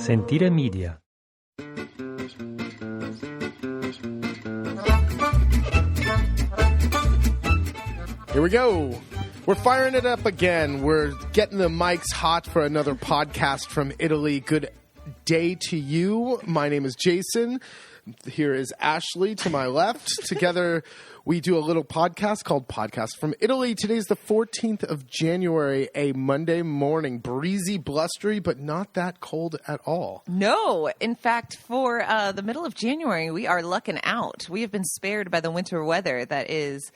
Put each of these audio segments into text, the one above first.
Sentire Media. Here we go. We're firing it up again. We're getting the mics hot for another podcast from Italy. Good day to you. My name is Jason. Here is Ashley to my left. Together, we do a little podcast called Podcast from Italy. Today's the 14th of January, a Monday morning. Breezy, blustery, but not that cold at all. No. In fact, for the middle of January, we are lucking out. We have been spared by the winter weather that is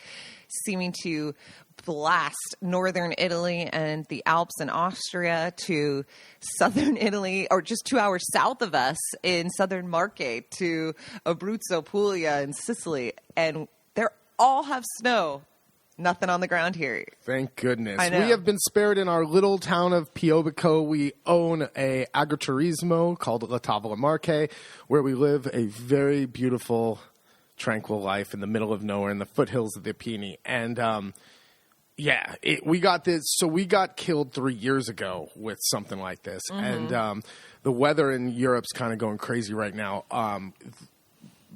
seeming to blast northern Italy and the Alps and Austria to southern Italy, or just 2 hours south of us in southern Marche to Abruzzo, Puglia, and Sicily. And they all have snow. Nothing on the ground here. Thank goodness. I know. We have been spared in our little town of Piobico. We own a agriturismo called La Tavola Marche, where we live a very beautiful, tranquil life in the middle of nowhere in the foothills of the Apennine. And we got this. So we got killed 3 years ago with something like this. Mm-hmm. And the weather in Europe's kind of going crazy right now.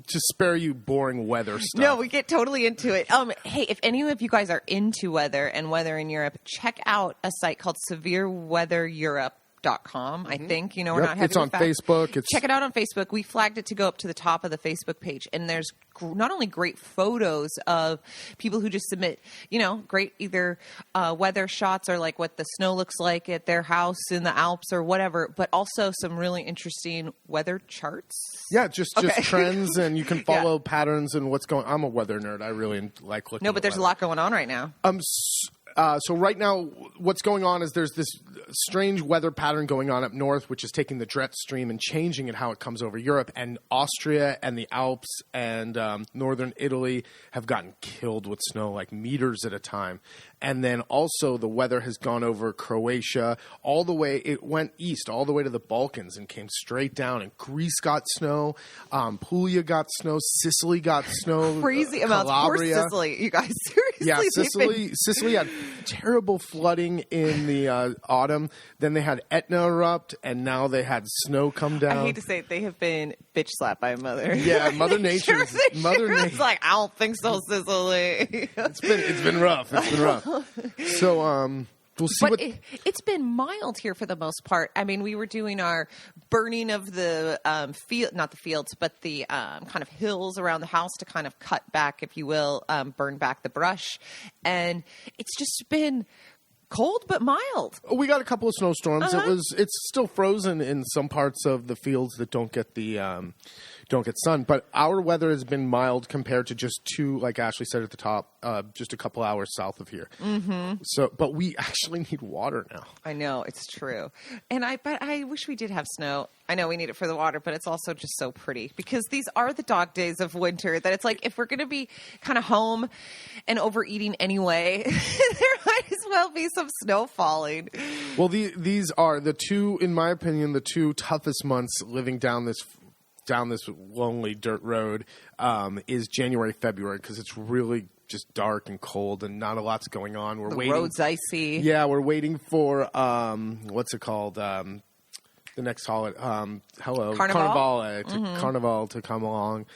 To spare you boring weather stuff. No, we get totally into it. Hey, if any of you guys are into weather and weather in Europe, check out a site called severeweathereurope.com. I think, we're not having it's on Facebook. Check it out on Facebook. We flagged it to go up to the top of the Facebook page, and there's not only great photos of people who just submit, great either weather shots or like what the snow looks like at their house in the Alps or whatever, but also some really interesting weather charts. Yeah, just trends, and you can follow patterns and what's going on. I'm a weather nerd. I really like looking No, but there's weather. A lot going on right now. So right now, what's going on is there's this strange weather pattern going on up north, which is taking the jet stream and changing it how it comes over Europe. And Austria and the Alps and northern Italy have gotten killed with snow, like meters at a time. And then also the weather has gone over Croatia all the way. It went east all the way to the Balkans and came straight down. And Greece got snow. Puglia got snow. Sicily got snow. Crazy amounts. Poor Sicily, you guys. Seriously. Yeah, Sicily had terrible flooding in the autumn. Then they had Etna erupt, and now they had snow come down. I hate to say it, they have been bitch slapped by Mother. Yeah, Mother Nature. Mother Nature. Like, I don't think so, Sicily. It's been rough. It's been rough. So we'll see. But it's been mild here for the most part. I mean, we were doing our burning of the not the fields, but the kind of hills around the house to kind of cut back, if you will, burn back the brush. And it's just been cold but mild. We got a couple of snowstorms. Uh-huh. It's still frozen in some parts of the fields that don't get sun. But our weather has been mild compared to just two, like Ashley said at the top, just a couple hours south of here. Mm-hmm. But we actually need water now. I know, it's true. But I wish we did have snow. I know we need it for the water, but it's also just so pretty because these are the dog days of winter that it's like if we're going to be kind of home and overeating anyway, there might as well be some snow falling. Well, these are the two, in my opinion, the two toughest months living down this lonely dirt road is January, February, because it's really just dark and cold and not a lot's going on. The road's icy. Yeah, we're waiting for what's it called? The next holiday. Carnival to come along.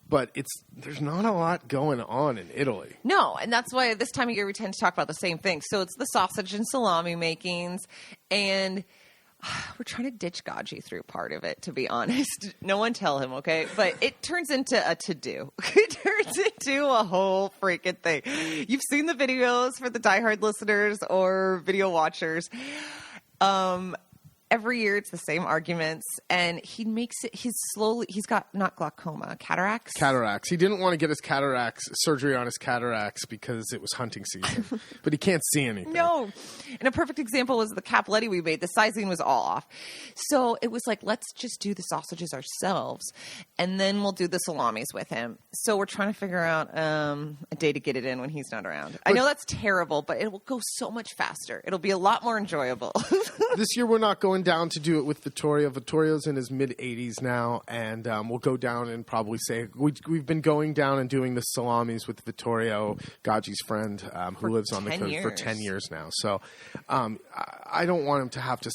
But there's not a lot going on in Italy. No, and that's why this time of year we tend to talk about the same thing. So it's the sausage and salami makings, and we're trying to ditch Gaji through part of it, to be honest. No one tell him, okay? But it turns into a to-do. It turns into a whole freaking thing. You've seen the videos for the diehard listeners or video watchers. Every year it's the same arguments, and he makes it, he's got not glaucoma, cataracts. Cataracts. He didn't want to get his surgery on his cataracts because it was hunting season, but he can't see anything. No. And a perfect example was the capelletti we made. The sizing was all off. So it was like, let's just do the sausages ourselves, and then we'll do the salamis with him. So we're trying to figure out a day to get it in when he's not around. I know that's terrible, but it will go so much faster. It'll be a lot more enjoyable. This year we're not going down to do it with Vittorio. Vittorio's in his mid-80s now, and we'll go down and probably say we've been going down and doing the salamis with Vittorio, Gaji's friend, who lives on the coast for 10 years now. So I don't want him to have to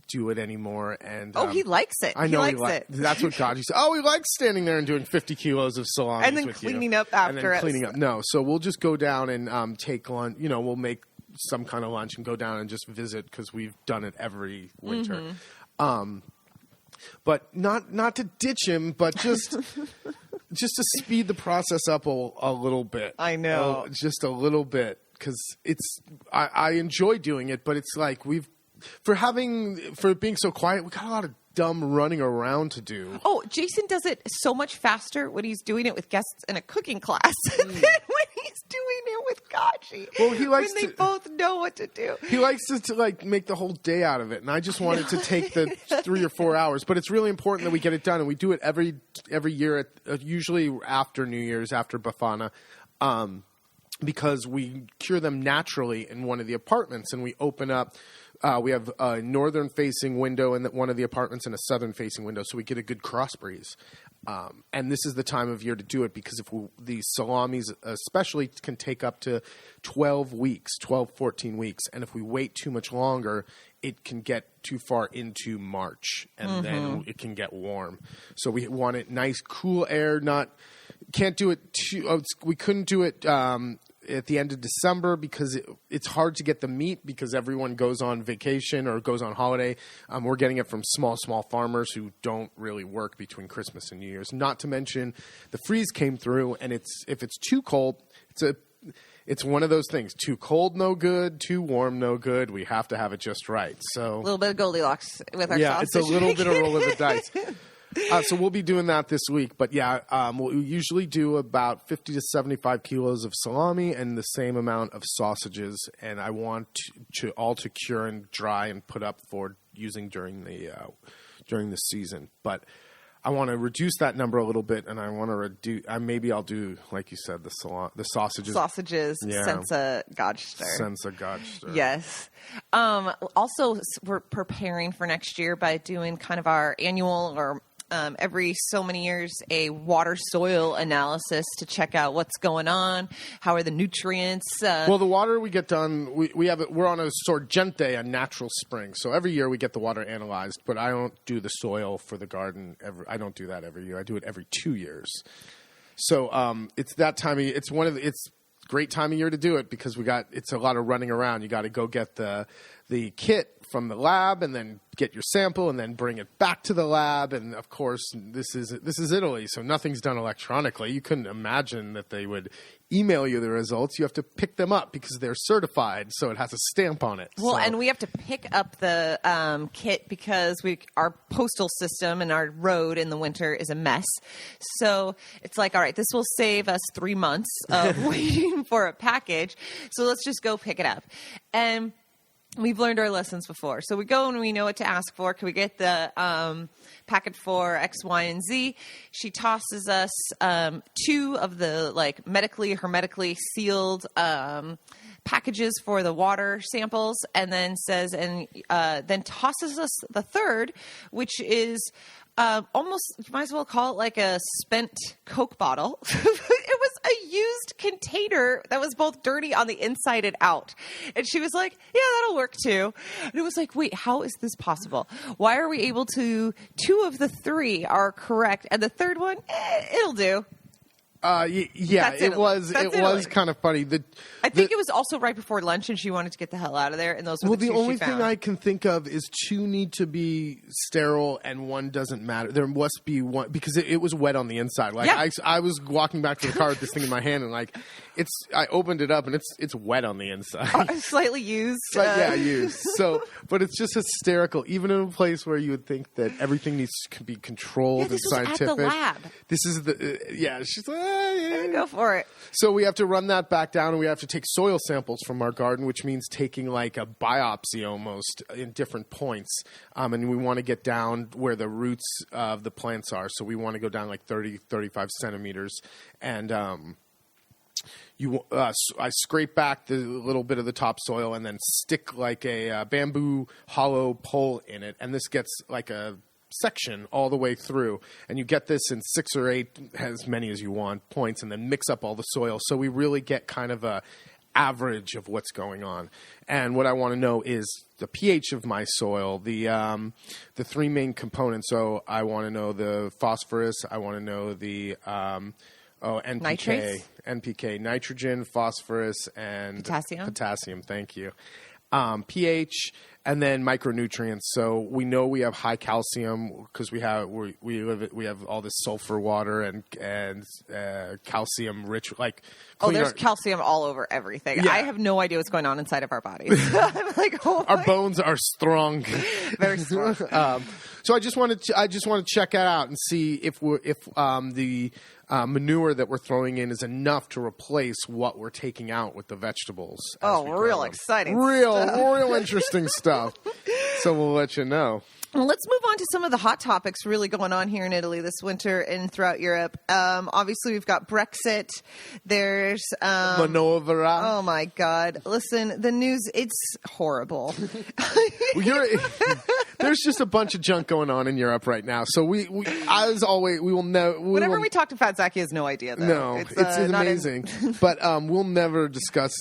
do it anymore. And he likes it. I know he likes it. That's what Gaji said. Oh, he likes standing there and doing 50 kilos of salamis and then with cleaning you. up after and then it. cleaning up. No, so we'll just go down and take lunch. We'll make some kind of lunch and go down and just visit because we've done it every winter. But not to ditch him, but just to speed the process up a little bit. I know. Just a little bit, because I enjoy doing it, but it's like for being so quiet, we got a lot of dumb running around to do. Oh, Jason does it so much faster when he's doing it with guests in a cooking class than when he's doing it with Gaji. Well, he likes when they both know what to do. He likes to like make the whole day out of it, and I just want it to take the 3 or 4 hours. But it's really important that we get it done, and we do it every year, usually after New Year's, after Befana. Because we cure them naturally in one of the apartments, and we open up. We have a northern-facing window in one of the apartments and a southern-facing window, so we get a good cross breeze. And this is the time of year to do it because these salamis especially can take up to 12 weeks, 14 weeks. And if we wait too much longer, it can get too far into March, and then it can get warm. So we want it nice, cool air. Can't do it we couldn't do it at the end of December because it's hard to get the meat because everyone goes on vacation or goes on holiday. We're getting it from small farmers who don't really work between Christmas and New Year's. Not to mention the freeze came through, and if it's too cold, it's one of those things. Too cold, no good. Too warm, no good. We have to have it just right. So a little bit of Goldilocks with our sausage. Yeah, it's a little bit of roll of the dice. So we'll be doing that this week. But yeah, we'll usually do about 50 to 75 kilos of salami and the same amount of sausages. And I want to cure and dry and put up for using during the season. But I want to reduce that number a little bit, and I want to reduce. Maybe I'll do, like you said, the sausages. Sausages, yeah. Senza Godster. Senza Godster. Yes. Also, we're preparing for next year by doing kind of our annual or every so many years a water soil analysis to check out what's going on, how are the nutrients. Well, the water we get done, we're on a sorgente, a natural spring. So every year we get the water analyzed, but I don't do the soil for the garden. I don't do that every year. I do it every 2 years. So it's that time. It's great time of year to do it because it's a lot of running around. You got to go get the kit from the lab and then get your sample and then bring it back to the lab. And of course, this is Italy, so nothing's done electronically. You couldn't imagine that they would email you the results. You have to pick them up because they're certified, so it has a stamp on it. Well, and we have to pick up the kit because our postal system and our road in the winter is a mess. So it's like, all right, this will save us 3 months of waiting for a package. So let's just go pick it up. And we've learned our lessons before. So we go and we know what to ask for. Can we get the packet for X, Y, and Z? She tosses us 2 of the medically, hermetically sealed packages for the water samples, and then then tosses us the third, which is almost, you might as well call it like a spent Coke bottle. It was a used container that was both dirty on the inside and out. And she was like, yeah, that'll work too. And it was like, wait, how is this possible? Why are we able to, 2 of the 3 are correct, and the third one, it'll do. Yeah, it was kind of funny. I think it was also right before lunch, and she wanted to get the hell out of there. And those were the only she found. thing I can think of is 2 need to be sterile, and 1 doesn't matter. There must be 1 because it was wet on the inside. I was walking back to the car with this thing in my hand, and I opened it up, and it's wet on the inside. Slightly used. Used. So, but it's just hysterical, even in a place where you would think that everything needs to be controlled and scientific. At the lab. This is she's like. Go for it. So we have to run that back down, and we have to take soil samples from our garden, which means taking like a biopsy almost in different points. And we want to get down where the roots of the plants are. So we want to go down like 30, 35 centimeters. And I scrape back the little bit of the topsoil and then stick like a bamboo hollow pole in it, and this gets like a section all the way through, and you get this in 6 or 8, as many as you want, points, and then mix up all the soil, so we really get kind of a average of what's going on. And what I want to know is the pH of my soil, the 3 main components. So I want to know the phosphorus, I want to know the NPK, Nitrates? NPK, nitrogen, phosphorus, and potassium. Thank you. pH, and then micronutrients. So we know we have high calcium because we have all this sulfur water and calcium rich, like. There's calcium all over everything. Yeah. I have no idea what's going on inside of our bodies. I'm like, our bones are strong, very strong. So I just want to check that out and see if the manure that we're throwing in is enough to replace what we're taking out with the vegetables. Real exciting. Real interesting stuff. So we'll let you know. Well, let's move on to some of the hot topics really going on here in Italy this winter and throughout Europe. Obviously, we've got Brexit. There's Manovra. Oh my God! Listen, the news, it's horrible. There's just a bunch of junk going on in Europe right now. So we as always, we will know. Whenever we talk to Fat Zach, he has no idea. Though. No, it's amazing. But we'll never discuss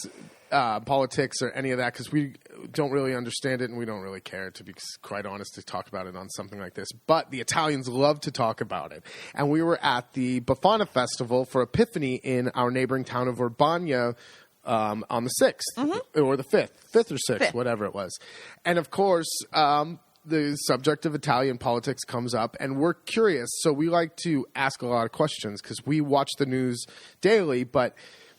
politics or any of that because we don't really understand it and we don't really care, to be quite honest, to talk about it on something like this. But the Italians love to talk about it. And we were at the Befana Festival for Epiphany in our neighboring town of Urbania on the 6th or the 5th or 6th, whatever it was. And of course, the subject of Italian politics comes up, and we're curious. So we like to ask a lot of questions because we watch the news daily, but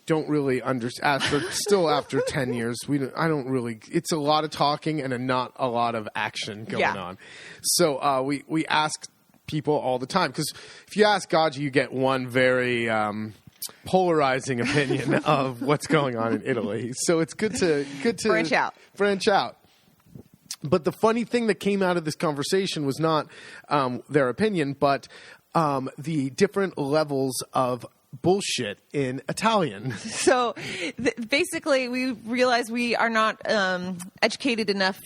don't really understand. After 10 years, I don't really. It's a lot of talking and not a lot of action going on. So we ask people all the time because if you ask Gaji, you get one very polarizing opinion of what's going on in Italy. So it's good to branch out. But the funny thing that came out of this conversation was not their opinion, but the different levels of bullshit in Italian. So basically, we realize we are not educated enough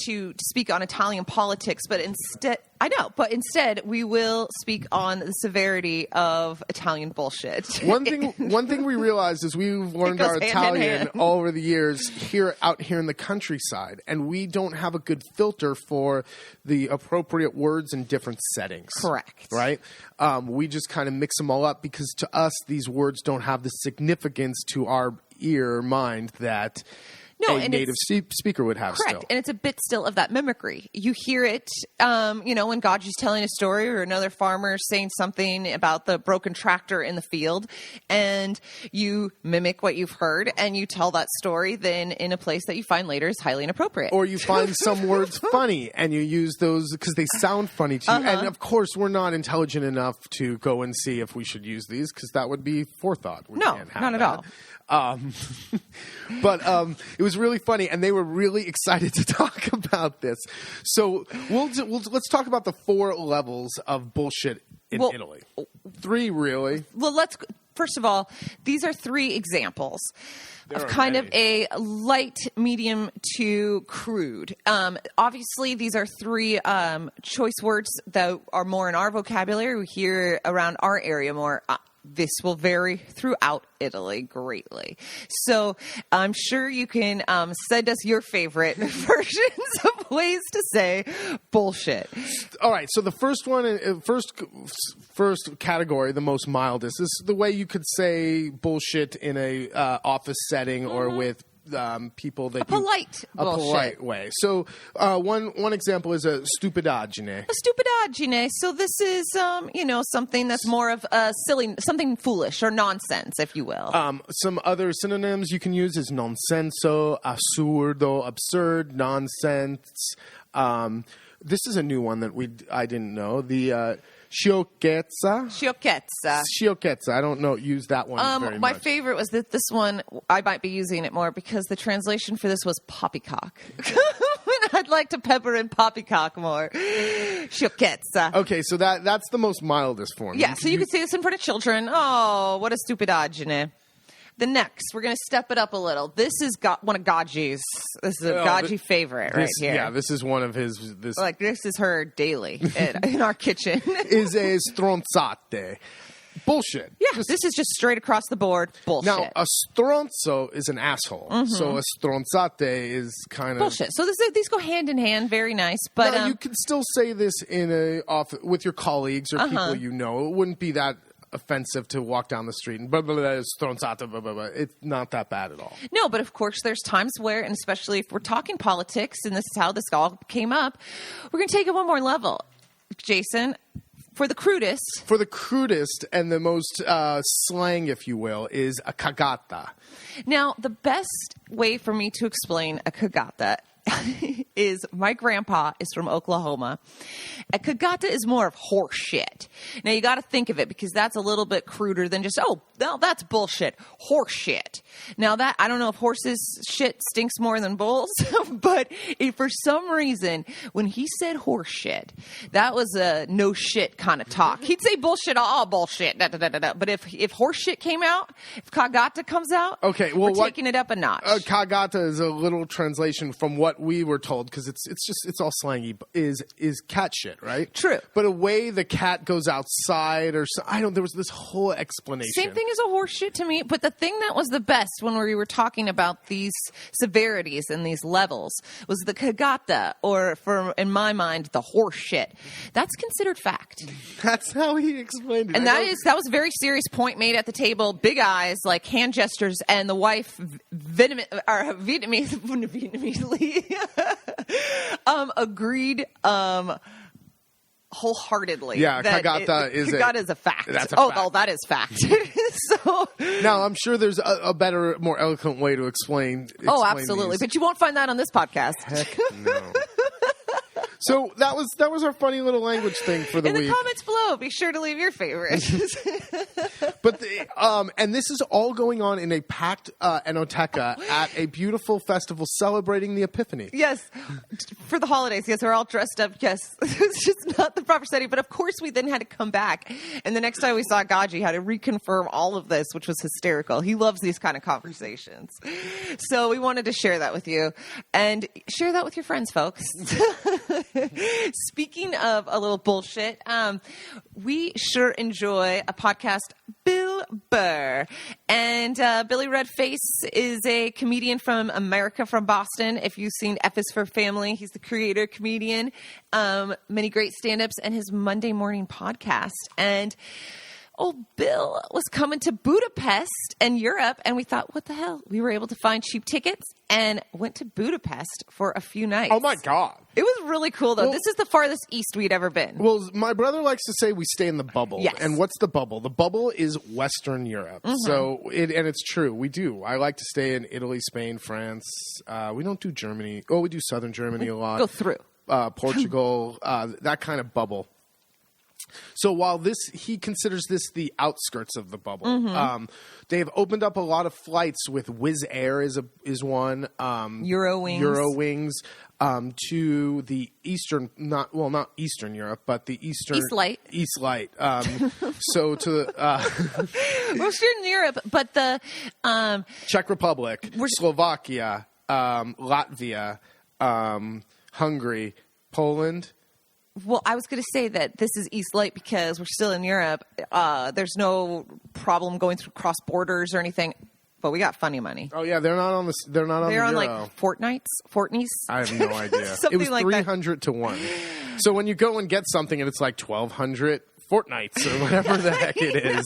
to speak on Italian politics, but instead we will speak on the severity of Italian bullshit. One thing we realized is we've learned our Italian all over the years out here in the countryside, and we don't have a good filter for the appropriate words in different settings. Correct. Right? We just kind of mix them all up because to us these words don't have the significance to our ear or mind that a native speaker would have. Correct. Still. And it's a bit still of that mimicry. You hear it, when Gaji's telling a story or another farmer saying something about the broken tractor in the field, and you mimic what you've heard and you tell that story then in a place that you find later is highly inappropriate. Or you find some words funny and you use those because they sound funny to you. And of course, we're not intelligent enough to go and see if we should use these because that would be forethought. No, not at all. But it was really funny, and they were really excited to talk about this. So let's talk about the 4 levels of bullshit in Italy. 3, really. Well, first of all, these are 3 examples of kind of a light, medium to crude. Obviously, these are 3 choice words that are more in our vocabulary. We hear around our area more. This will vary throughout Italy greatly. So I'm sure you can send us your favorite versions of ways to say bullshit. All right. So the first one, first category, the most mildest, is the way you could say bullshit in a office setting or with people that a polite way. So one example is a stupidaggine. A stupidaggine. So this is something that's more of a silly, something foolish or nonsense, if you will. Some other synonyms you can use is nonsenso, assurdo, absurd, nonsense. This is a new one that I didn't know. The sciocchezza. Sciocchezza. I don't know. Use that one very much. My favorite was that this one, I might be using it more because the translation for this was poppycock. When I'd like to pepper in poppycock more. Sciocchezza. Okay, so that's the most mildest form. Yeah, so you could say this in front of children. Oh, what a stupidaggine. The next, we're going to step it up a little. This is one of Gaji's. This is a Gaji favorite right here. Yeah, this is one of his. This is her daily in our kitchen. Is a stronzate. Bullshit. Yeah, this is just straight across the board bullshit. Now, a stronzo is an asshole. So a stronzate is kind of... bullshit. So these go hand in hand. Very nice. But now, you can still say this with your colleagues or people you know. It wouldn't be that offensive to walk down the street and blah, blah, blah, stronzata, blah, blah, blah. It's not that bad at all. No, but of course there's times where, and especially if we're talking politics, and this is how this all came up, we're going to take it one more level. Jason... For the crudest and the most slang, if you will, is a cagata. Now, the best way for me to explain a cagata is my grandpa is from Oklahoma. A cagata is more of horse shit. Now, you got to think of it because that's a little bit cruder than just, no, that's bullshit. Horse shit. Now, that I don't know if horses' shit stinks more than bulls, but if for some reason, when he said horse shit, that was a no shit kind of talk. He'd say bullshit, all bullshit, da, da, da, da, da. But if horse shit came out, if cagata comes out, we're taking it up a notch. Cagata is a little translation from what we were told, because it's all slangy, is cat shit, right? True. But a way the cat goes outside or there was this whole explanation. Same thing as a horse shit to me, but the thing that was the best when we were talking about these severities and these levels was the cagata, or in my mind, the horse shit. That's considered fact. That's how he explained it. And that was a very serious point made at the table. Big eyes, like hand gestures, and the wife Vietnamesely agreed wholeheartedly. Yeah, cagata is a fact. That's a fact. Oh, that is fact. So now I'm sure there's a better, more eloquent way to explain. Absolutely, these. but you won't find that on this podcast. Heck no. So that was our funny little language thing for the week. In the comments below, be sure to leave your favorites. But and this is all going on in a packed enoteca at a beautiful festival celebrating the Epiphany. Yes, for the holidays. Yes, we're all dressed up. Yes, it's just not the proper setting. But of course, we then had to come back, and the next time we saw Gaji, had to reconfirm all of this, which was hysterical. He loves these kind of conversations, so we wanted to share that with you and share that with your friends, folks. Speaking of a little bullshit, we sure enjoy a podcast, Bill Burr. And Billy Redface is a comedian from America, from Boston. If you've seen F is for Family, he's the creator comedian. Many great stand-ups, and his Monday morning podcast. And Bill was coming to Budapest and Europe, and we thought, what the hell? We were able to find cheap tickets and went to Budapest for a few nights. Oh, my God. It was really cool, though. This is the farthest east we'd ever been. Well, my brother likes to say we stay in the bubble. Yes. And what's the bubble? The bubble is Western Europe. Mm-hmm. So, and it's true. We do. I like to stay in Italy, Spain, France. We don't do Germany. We do Southern Germany a lot. Go through. Portugal, that kind of bubble. So while he considers this the outskirts of the bubble, they've opened up a lot of flights with Wizz Air is one, Eurowings, to the eastern, not Eastern Europe, but the East Light. So to Western Europe, but the Czech Republic, Slovakia, Latvia, Hungary, Poland. Well, I was going to say that this is East Light because we're still in Europe. There's no problem going through cross borders or anything, but we got funny money. Oh yeah, they're on They're on Euro. like fortnights. I have no idea. Something it was like 300 to 1. So when you go and get something and it's like 1,200 fortnights or whatever the heck it is.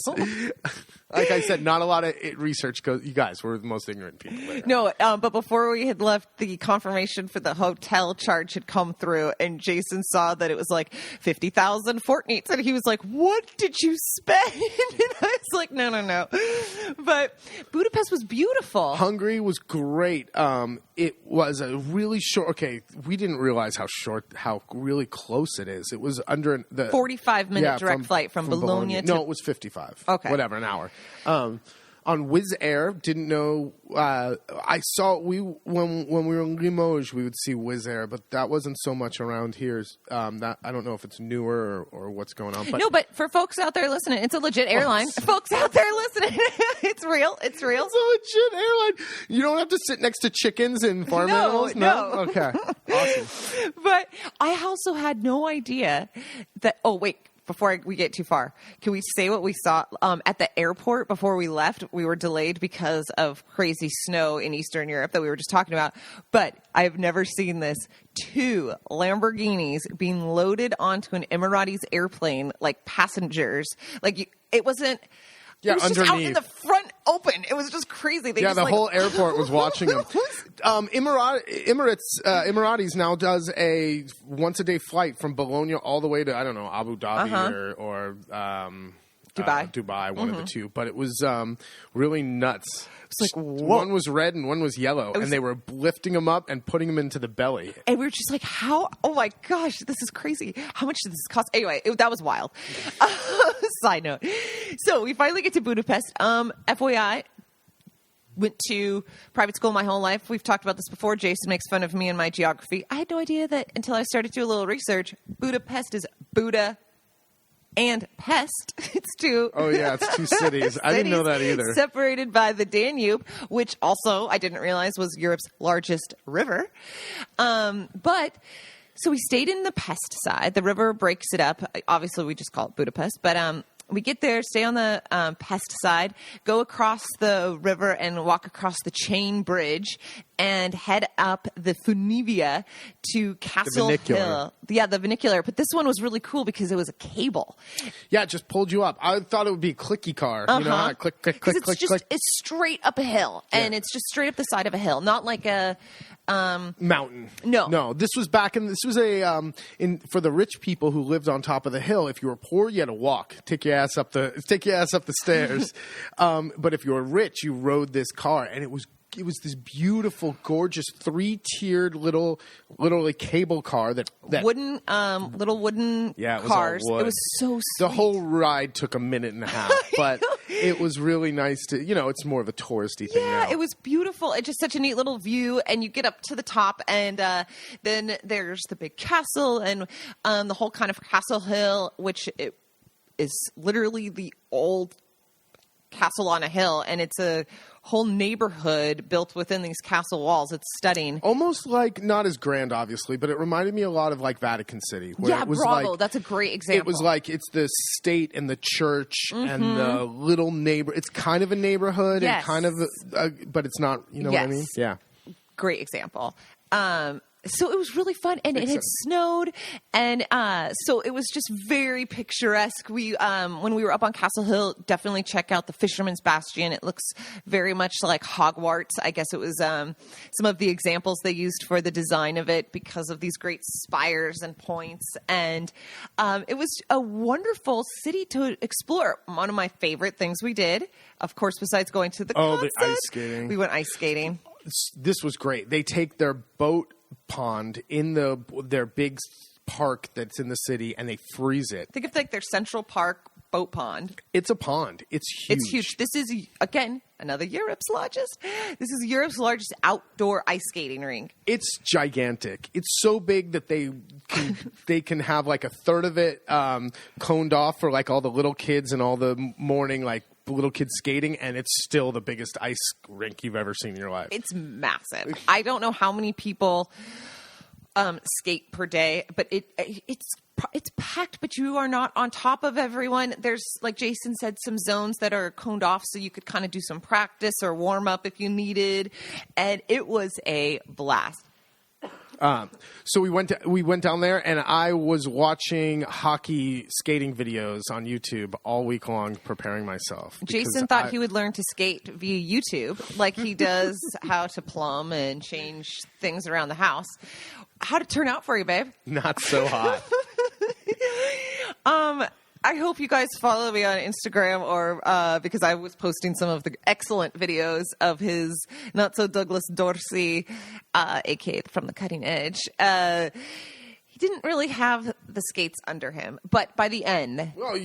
Like I said, not a lot of research goes. You guys were the most ignorant people there. No, but before we had left, the confirmation for the hotel charge had come through, and Jason saw that it was like 50,000 fortnights, and he was like, "What did you spend?" And I was like, "No." But Budapest was beautiful. Hungary was great. It was a really short. Okay, we didn't realize how really close it is. It was under the 45-minute direct flight from Bologna. No, it was 55. Okay, whatever, an hour. On on Wizz Air. Didn't know. I saw when we were in Limoges, we would see Wizz Air, but that wasn't so much around here. That I don't know if it's newer or what's going on. But no, but for folks out there listening, it's a legit airline. Folks out there listening, it's real. It's real. It's a legit airline. You don't have to sit next to chickens and farm animals. No. Okay. Awesome. But I also had no idea that. Oh wait. Before we get too far, can we say what we saw at the airport before we left? We were delayed because of crazy snow in Eastern Europe that we were just talking about. But I've never seen this. 2 Lamborghinis being loaded onto an Emiratis airplane like passengers. Like it wasn't. Yeah, it was underneath. just out in the front open. It was just crazy. They just, whole airport was watching them. Emiratis now does a once-a-day flight from Bologna all the way to, I don't know, Abu Dhabi or Dubai, one of the two. But it was really nuts. It's like, whoa. One was red and one was yellow, and they were lifting them up and putting them into the belly. And we were just like, how? Oh, my gosh, this is crazy. How much did this cost? Anyway, that was wild. Side note. So we finally get to Budapest. FYI, went to private school my whole life. We've talked about this before. Jason makes fun of me and my geography. I had no idea that until I started to do a little research. Budapest is Buda and Pest. It's 2. Oh, yeah, it's 2 cities. I didn't know that either. Separated by the Danube, which also I didn't realize was Europe's largest river. But so we stayed in the Pest side. The river breaks it up. Obviously, we just call it Budapest. But we get there, stay on the Pest side, go across the river and walk across the chain bridge and head up the Funivia to Castle Hill. Yeah, the vernacular. But this one was really cool because it was a cable. Yeah, it just pulled you up. I thought it would be a clicky car. You know, click, click, click, click, click. It's straight up a hill. And it's just straight up the side of a hill. Not like a... mountain. No. This was for the rich people who lived on top of the hill. If you were poor, you had to walk, take your ass up the stairs. But if you were rich, you rode this car, and it was this beautiful, gorgeous 3-tiered literally cable car that wooden little wooden cars. It was so sweet. The whole ride took a minute and a half, but it was really nice to, it's more of a touristy thing now. Yeah, it was beautiful. It's just such a neat little view, and you get up to the top, and then there's the big castle and the whole kind of Castle Hill, which is literally the old castle on a hill, and it's a whole neighborhood built within these castle walls. It's stunning. Almost like, not as grand, obviously, but it reminded me a lot of like Vatican City. Where it was bravo. That's a great example. It was like it's the state and the church and the little neighbor. It's kind of a neighborhood and kind of, but it's not. You know what I mean? Yeah. Great example. So it was really fun, and it had snowed, and so it was just very picturesque. We, when we were up on Castle Hill, definitely check out the Fisherman's Bastion. It looks very much like Hogwarts. I guess it was some of the examples they used for the design of it because of these great spires and points, and it was a wonderful city to explore. One of my favorite things we did, of course, besides going to the concert, the ice skating. We went ice skating. This was great. They take their boat pond in their big park that's in the city, and they freeze it. Think of like their Central Park boat pond. It's a pond. It's huge. It's huge. This is, again, another Europe's largest. This is Europe's largest outdoor ice skating rink. It's gigantic. It's so big that they can have like a third of it coned off for like all the little kids and all the morning like little kids skating, and it's still the biggest ice rink you've ever seen in your life. It's massive. I don't know how many people skate per day, but it's packed, but you are not on top of everyone. There's, like Jason said, some zones that are coned off so you could kind of do some practice or warm up if you needed, and it was a blast. So we went down there, and I was watching hockey skating videos on YouTube all week long, preparing myself. Jason thought he would learn to skate via YouTube, like he does how to plumb and change things around the house. How'd it turn out for you, babe? Not so hot. I hope you guys follow me on Instagram, or because I was posting some of the excellent videos of his Not So Douglas Dorsey, a.k.a. From the Cutting Edge. he didn't really have the skates under him, but by the end, Well,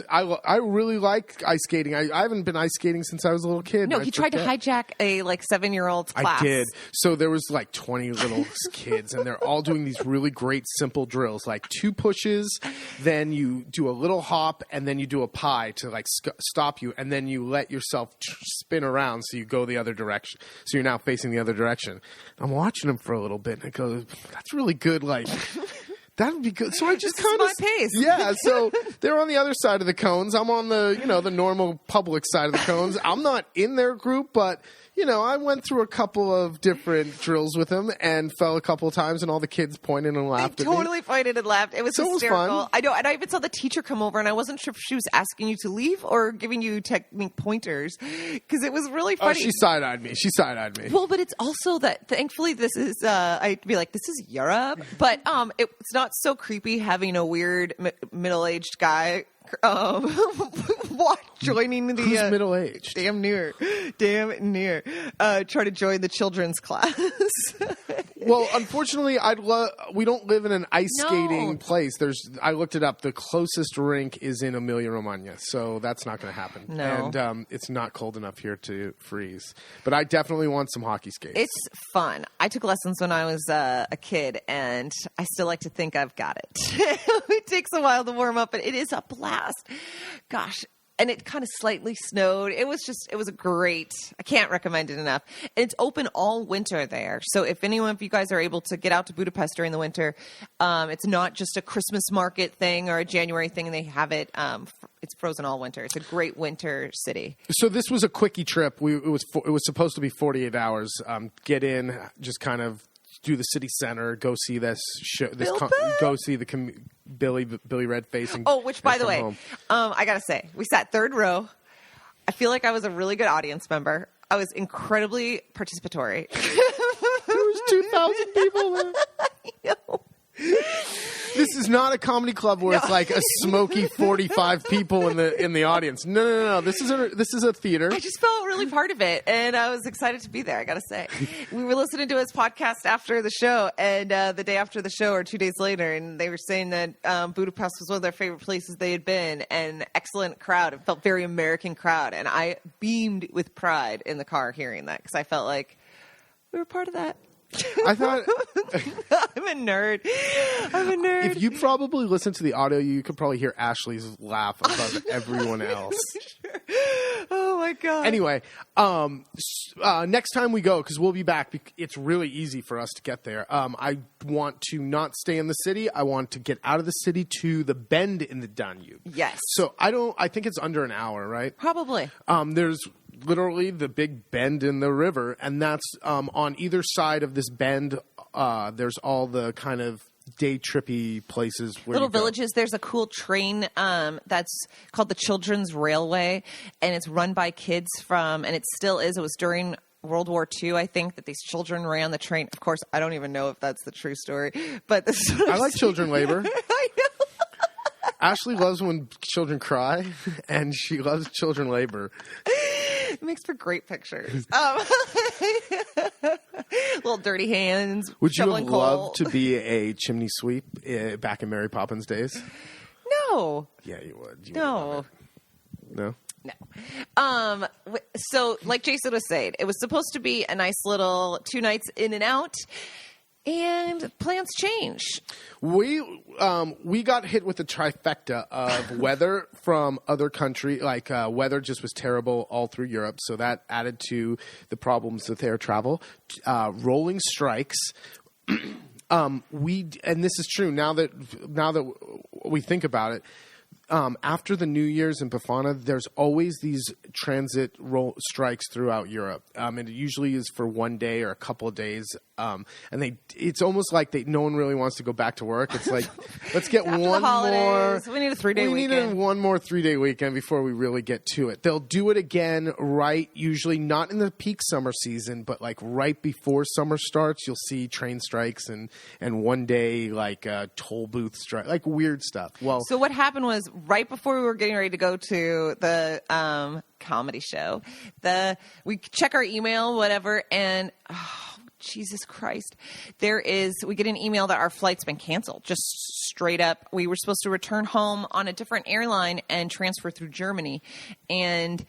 I really like ice skating. I haven't been ice skating since I was a little kid. no, he tried to hijack a 7-year-old's class. I did. So there was 20 little kids, and they're all doing these really great simple drills, like 2 pushes, then you do a little hop, and then you do a pie to stop you, and then you let yourself spin around so you go the other direction. So you're now facing the other direction. I'm watching them for a little bit, and I go, that's really good. That would be good. So I just kind of my pace. Yeah. So they're on the other side of the cones. I'm on the the normal public side of the cones. I'm not in their group, but I went through a couple of different drills with them and fell a couple of times, and all the kids pointed and laughed at me. Totally pointed and laughed. It was hysterical. It was fun. I know, and I even saw the teacher come over, and I wasn't sure if she was asking you to leave or giving you technique pointers because it was really funny. Oh, she side-eyed me. Well, but it's also that thankfully this is I'd be like, this is Europe, but it's not so creepy having a weird middle-aged guy joining the Who's middle-aged? damn near try to join the children's class. Well, unfortunately, we don't live in an ice skating place. I looked it up. The closest rink is in Emilia-Romagna, so that's not going to happen. No. And it's not cold enough here to freeze. But I definitely want some hockey skates. It's fun. I took lessons when I was a kid, and I still like to think I've got it. It takes a while to warm up, but it is a blast. Gosh. And it kind of slightly snowed. It was a great, I can't recommend it enough. And it's open all winter there. So if anyone of you guys are able to get out to Budapest during the winter, it's not just a Christmas market thing or a January thing, and they have it, it's frozen all winter. It's a great winter city. So this was a quickie trip. It was supposed to be 48 hours. Get in, just kind of do the city center, go see this show, go see the Billy Redface. Which by the way, I gotta say, we sat third row. I feel like I was a really good audience member. I was incredibly participatory. There was 2,000 people there. I know. This is not a comedy club where it's like a smoky 45 people in the audience. No. This is a theater. I just felt really part of it, and I was excited to be there. I got to say, we were listening to his podcast after the show, and the day after the show, or 2 days later, and they were saying that Budapest was one of their favorite places they had been, and excellent crowd. It felt very American crowd, and I beamed with pride in the car hearing that because I felt like we were part of that. I thought I'm a nerd. If you probably listen to the audio, you could probably hear Ashley's laugh above everyone else. Sure. Oh my god. Anyway, next time we go, because we'll be back, it's really easy for us to get there. I want to not stay in the city. I want to get out of the city to the bend in the Danube. Yes. So I think it's under an hour, right? Probably. There's literally the big bend in the river, and that's on either side of this bend. There's all the kind of day trippy places where little villages. There's a cool train that's called the Children's Railway, and it's run by kids and it still is. It was during World War II, I think, that these children ran the train. Of course, I don't even know if that's the true story, but this is what I like children labor. I know. Ashley loves when children cry, and she loves children labor. It makes for great pictures. Little dirty hands. Would you have coal. loved to be a chimney sweep back in Mary Poppins days? No. Yeah, you would. No. No? No. So, like Jason was saying, it was supposed to be a nice little 2 nights in and out. And plans change. We got hit with the trifecta of weather from other country. Weather just was terrible all through Europe, so that added to the problems with air travel. Rolling strikes. And this is true now that we think about it. After the New Year's in Befana, there's always these transit strikes throughout Europe. And it usually is for 1 day or a couple of days. And it's almost like no one really wants to go back to work. It's like, let's get one more. We need a 3-day weekend. We need one more 3-day weekend before we really get to it. They'll do it again usually not in the peak summer season, but like right before summer starts, you'll see train strikes and 1 day toll booth strike, like weird stuff. Well, so what happened was right before we were getting ready to go to the comedy show, we check our email, whatever, and Jesus Christ. We get an email that our flight's been canceled, just straight up. We were supposed to return home on a different airline and transfer through Germany. And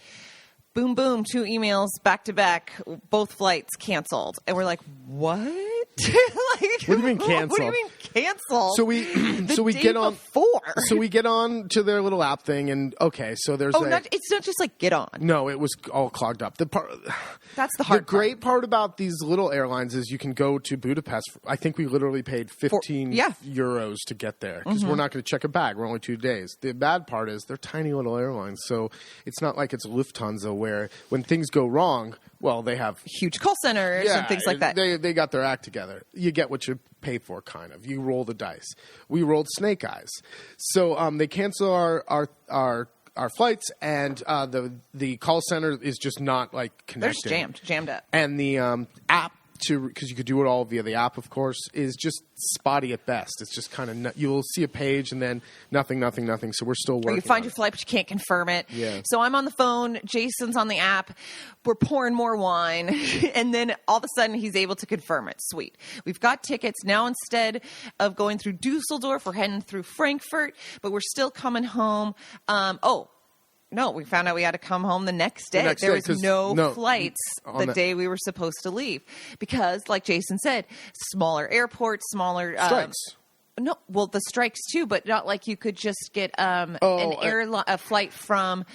boom, boom, 2 emails back to back, both flights canceled. And we're like, what? What do you mean canceled? What do you mean canceled? So we get on before. So we get on to their little app thing, and okay, so there's it's not just like get on. No, it was all clogged up. That's the hard part. The great part about these little airlines is you can go to Budapest. I think we literally paid 15 euros to get there because we're not going to check a bag. We're only 2 days. The bad part is they're tiny little airlines, so it's not like it's Lufthansa where when things go wrong, well, they have huge call centers and things like that. They got their act together. You get what you pay for, kind of. You roll the dice. We rolled snake eyes. So they cancel our flights, and the call center is just not like connected. They're just jammed up. And the app, because you could do it all via the app, of course, is just spotty at best. It's just kind of you'll see a page and then nothing. So we're still working. Or you find your flight, but you can't confirm it. Yeah. So I'm on the phone. Jason's on the app. We're pouring more wine, and then all of a sudden he's able to confirm it. Sweet. We've got tickets now. Instead of going through Dusseldorf, we're heading through Frankfurt, but we're still coming home. No, we found out we had to come home the next day. There was no flights the day we were supposed to leave because, like Jason said, smaller airports, smaller strikes. No, well, the strikes too, but not like you could just get a flight from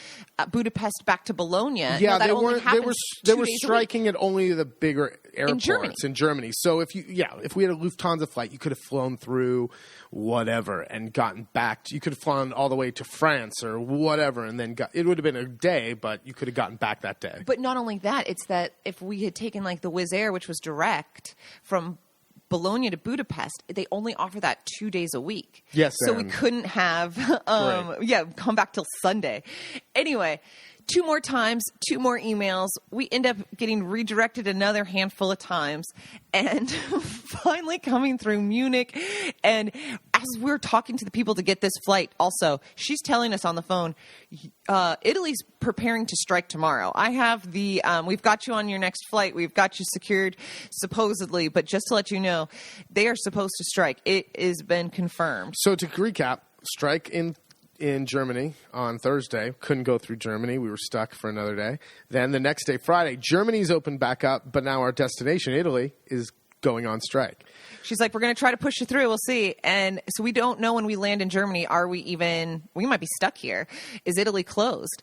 Budapest back to Bologna. Yeah, no, they were striking at only the bigger airports in Germany. So if we had a Lufthansa flight, you could have flown through whatever and gotten back. You could have flown all the way to France or whatever, and then it would have been a day, but you could have gotten back that day. But not only that, it's that if we had taken like the Wizz Air, which was direct from Bologna to Budapest, they only offer that 2 days a week. Yes, so we couldn't have, come back till Sunday. Anyway, 2 more times, 2 more emails. We end up getting redirected another handful of times, and finally coming through Munich. And as we're talking to the people to get this flight, also, she's telling us on the phone, Italy's preparing to strike tomorrow. I have we've got you on your next flight. We've got you secured, supposedly. But just to let you know, they are supposed to strike. It has been confirmed. So to recap, strike in Germany on Thursday. Couldn't go through Germany. We were stuck for another day. Then the next day, Friday, Germany's opened back up, but now our destination, Italy, is going on strike. She's like, we're going to try to push you through. We'll see. And so we don't know when we land in Germany. We might be stuck here. Is Italy closed?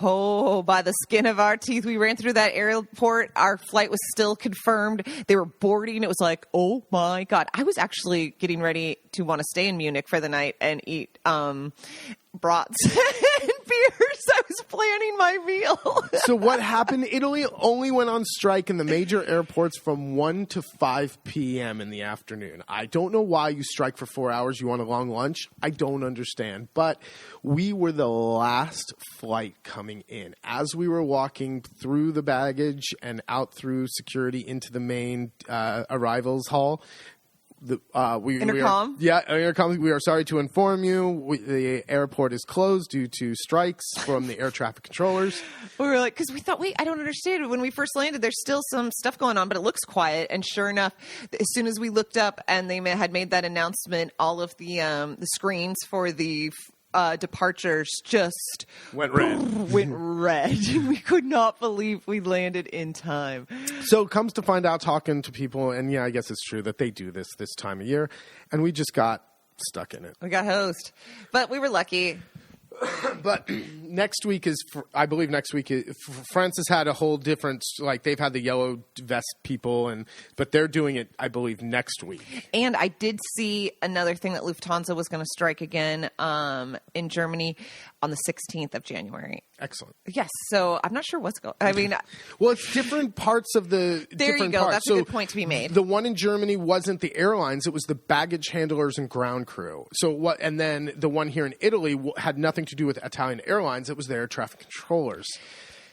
Oh, by the skin of our teeth. We ran through that airport. Our flight was still confirmed. They were boarding. It was like, oh my God. I was actually getting ready to want to stay in Munich for the night and eat brats and beers. I was planning my meal. So what happened? Italy only went on strike in the major airports from 1 to 5 p.m. in the afternoon. I don't know why you strike for 4 hours. You want a long lunch? I don't understand. But we were the last flight coming in. As we were walking through the baggage and out through security into the main arrivals hall, Intercom? Intercom. We are sorry to inform you, the airport is closed due to strikes from the air traffic controllers. We were like, because we thought, wait, I don't understand. When we first landed, there's still some stuff going on, but it looks quiet. And sure enough, as soon as we looked up and they had made that announcement, all of the screens for the departures just went red. We could not believe we landed in time. So it comes to find out, talking to people, and yeah, I guess it's true that they do this time of year, and we just got stuck in it. We got hosed, but we were lucky. But next week I believe France has had a whole different, like they've had the yellow vest people, but they're doing it, I believe, next week. And I did see another thing that Lufthansa was going to strike again in Germany on the 16th of January. Excellent. Yes. So I'm not sure what's going. I mean, well, it's different parts of the. There you go. Parts. That's a good point to be made. The one in Germany wasn't the airlines; it was the baggage handlers and ground crew. So what? And then the one here in Italy had nothing to do with Italian Airlines; it was their traffic controllers.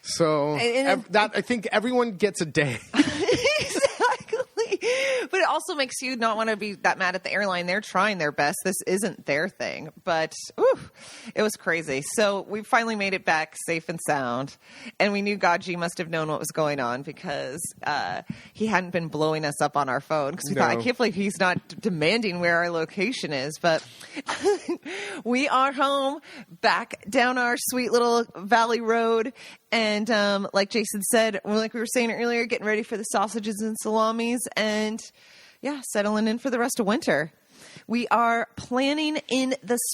So I think everyone gets a day. Exactly. But it also makes you not want to be that mad at the airline. They're trying their best. This isn't their thing. But it was crazy. So we finally made it back safe and sound. And we knew Gaji must have known what was going on because he hadn't been blowing us up on our phone. Because we thought, I can't believe he's not demanding where our location is. But we are home, back down our sweet little valley road. And like Jason said, like we were saying earlier, getting ready for the sausages and salamis and, settling in for the rest of winter. We are planning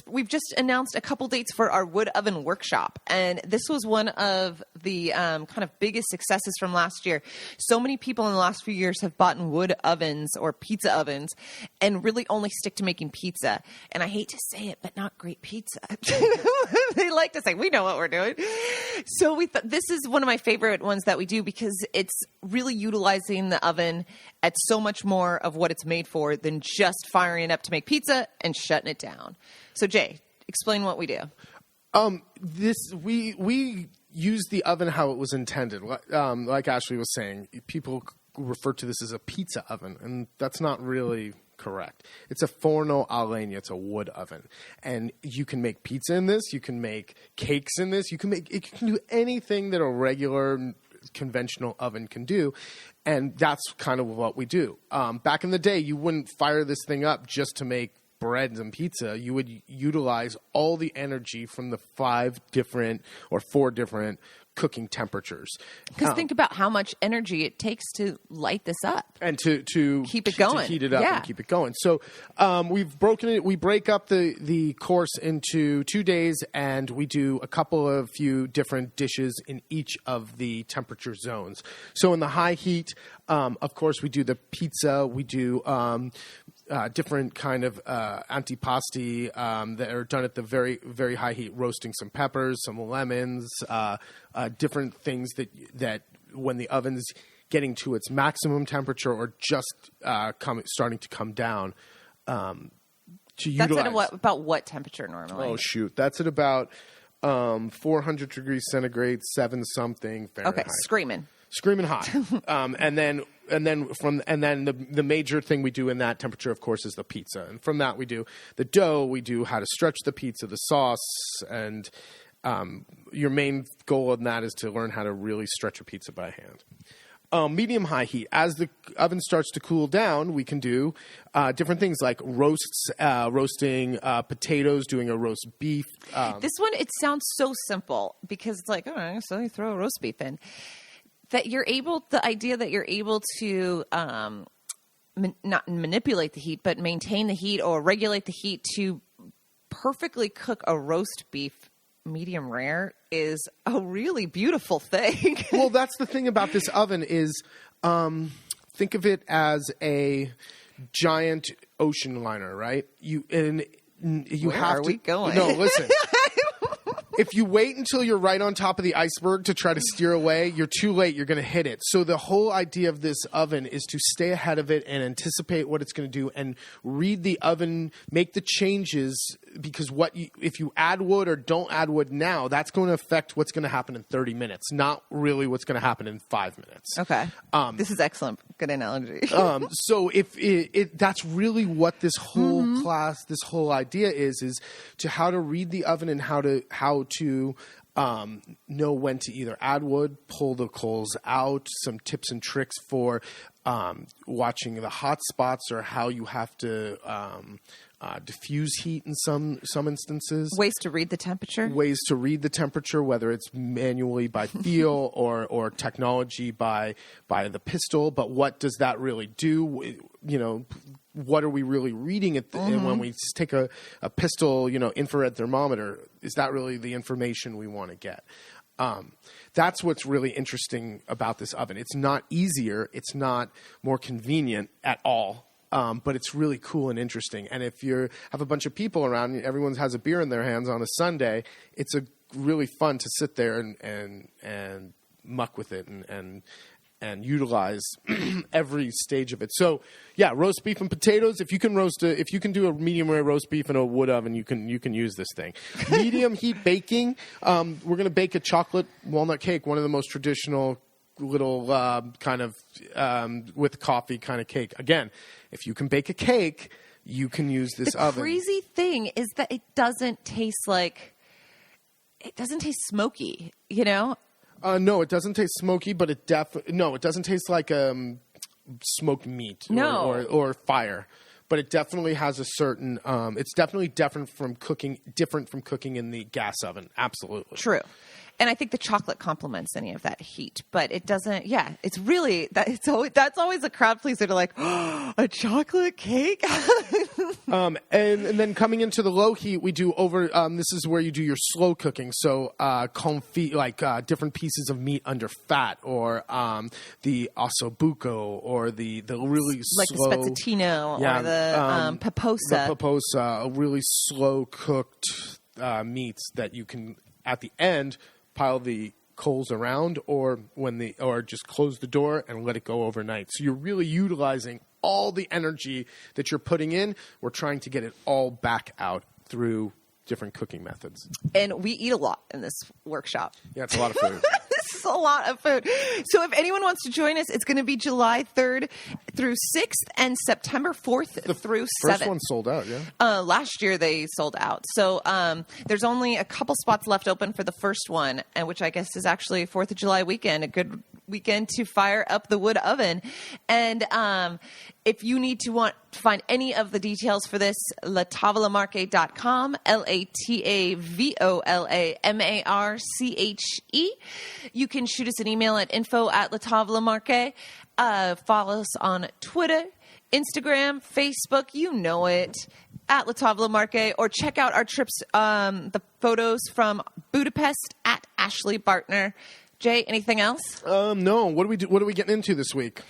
we've just announced a couple dates for our wood oven workshop. And this was one of the kind of biggest successes from last year. So many people in the last few years have bought wood ovens or pizza ovens and really only stick to making pizza. And I hate to say it, but not great pizza. They like to say, we know what we're doing. So we thought this is one of my favorite ones that we do because it's really utilizing the oven at so much more of what it's made for than just firing it up to make pizza and shutting it down. So Jay, explain what we do. We use the oven how it was intended. Like Ashley was saying, people refer to this as a pizza oven, and that's not really correct. It's a forno a legna. It's a wood oven, and you can make pizza in this. You can make cakes in this. You can do anything that a regular conventional oven can do, and that's kind of what we do. Back in the day, you wouldn't fire this thing up just to make breads and pizza. You would utilize all the energy from the 4 different cooking temperatures. Because think about how much energy it takes to light this up and to keep it going, to heat it up and keep it going. So we've broken it. We break up the course into 2 days, and we do a few different dishes in each of the temperature zones. So in the high heat, of course, we do the pizza. We do different kind of antipasti that are done at the very, very high heat, roasting some peppers, some lemons, different things that when the oven's getting to its maximum temperature or just starting to come down to utilize. That's at about what temperature normally? Oh, shoot. That's at about 400 degrees centigrade, 7-something Fahrenheit. Okay, screaming hot. And then the major thing we do in that temperature, of course, is the pizza. And from that, we do the dough. We do how to stretch the pizza, the sauce, and your main goal in that is to learn how to really stretch a pizza by hand. Medium-high heat. As the oven starts to cool down, we can do different things like roasting potatoes, doing a roast beef. This one, it sounds so simple because it's like, so you throw a roast beef in. The idea that you're able to not manipulate the heat, but maintain the heat or regulate the heat to perfectly cook a roast beef medium rare is a really beautiful thing. Well, that's the thing about this oven is think of it as a giant ocean liner, right? Where are we going? No, listen. If you wait until you're right on top of the iceberg to try to steer away, you're too late. You're going to hit it. So the whole idea of this oven is to stay ahead of it and anticipate what it's going to do and read the oven, make the changes, because if you add wood or don't add wood now, that's going to affect what's going to happen in 30 minutes, not really what's going to happen in 5 minutes. Okay. This is excellent. Good analogy. So if that's really what this whole class, this whole idea is to how to read the oven and how to know when to either add wood, pull the coals out, some tips and tricks for watching the hot spots or how you have to diffuse heat in some instances. Ways to read the temperature. Whether it's manually by feel or technology by the pistol. But what does that really do? What are we really reading and when we take a pistol, infrared thermometer, is that really the information we want to get? That's what's really interesting about this oven. It's not easier. It's not more convenient at all. But it's really cool and interesting. And if you have a bunch of people around, everyone has a beer in their hands on a Sunday, it's really fun to sit there and muck with it and utilize every stage of it. So yeah, roast beef and potatoes. If you can do a medium rare roast beef in a wood oven, you can use this thing. Medium heat baking. We're going to bake a chocolate walnut cake, one of the most traditional little kind of with coffee kind of cake. Again, if you can bake a cake, you can use this oven. The crazy thing is that it doesn't taste smoky, you know? No, it doesn't taste smoky, but it doesn't taste like smoked meat or fire. But it definitely has a certain. It's definitely different from cooking in the gas oven. Absolutely true. And I think the chocolate complements any of that heat, but it doesn't. Yeah, it's really that's always a crowd pleaser to like a chocolate cake. And then coming into the low heat, we do over. This is where you do your slow cooking. So confit, like different pieces of meat under fat, or the ossobuco, or the really like slow, the spezzatino, or the paposa. The paposa, really slow cooked meats that you can at the end pile the coals around, or just close the door and let it go overnight. So you're really utilizing all the energy that you're putting in. We're trying to get it all back out through different cooking methods. And we eat a lot in this workshop. Yeah, it's a lot of food. This is a lot of food. So if anyone wants to join us, it's going to be July 3rd through 6th and September 4th through 7th. The first one sold out, yeah. Last year they sold out. So there's only a couple spots left open for the first one, and which I guess is actually 4th of July weekend, a good weekend to fire up the wood oven. And if you need to find any of the details for this, latavolamarche.com, LATAVOLAMARCHE. You can shoot us an email at info@latavolamarche. Follow us on Twitter, Instagram, Facebook, you know it, at @latavolamarche, or check out our trips, the photos from Budapest at Ashley Bartner. Jay, anything else? No. What are we getting into this week?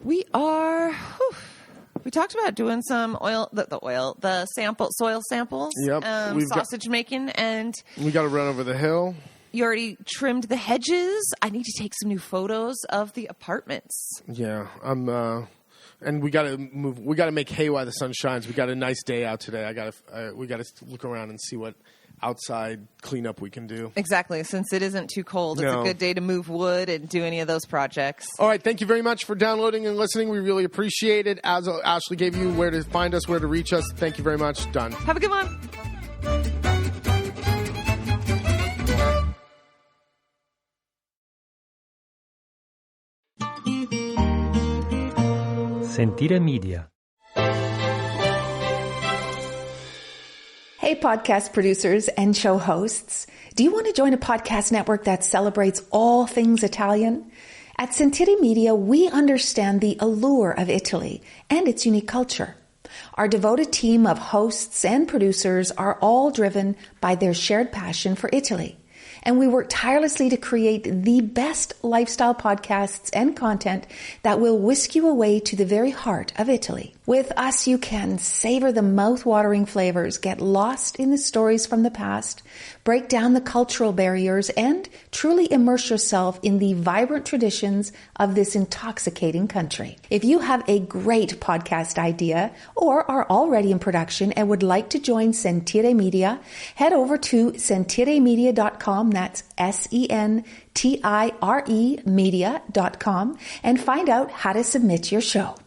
We talked about doing some soil samples, yep. Sausage making, and we got to run over the hill. You already trimmed the hedges. I need to take some new photos of the apartments. Yeah, and we got to move. We got to make hay while the sun shines. We got a nice day out today. We got to look around and see what outside cleanup we can do. Exactly. Since it isn't too cold, it's a good day to move wood and do any of those projects. All right. Thank you very much for downloading and listening. We really appreciate it. As Ashley gave you where to find us, where to reach us. Thank you very much. Done. Have a good one. Sentire Media. Hey, podcast producers and show hosts. Do you want to join a podcast network that celebrates all things Italian? At Sentire Media, we understand the allure of Italy and its unique culture. Our devoted team of hosts and producers are all driven by their shared passion for Italy. And we work tirelessly to create the best lifestyle podcasts and content that will whisk you away to the very heart of Italy. With us, you can savor the mouth-watering flavors, get lost in the stories from the past, break down the cultural barriers, and truly immerse yourself in the vibrant traditions of this intoxicating country. If you have a great podcast idea or are already in production and would like to join Sentire Media, head over to sentiremedia.com, that's SENTIRE media.com, and find out how to submit your show.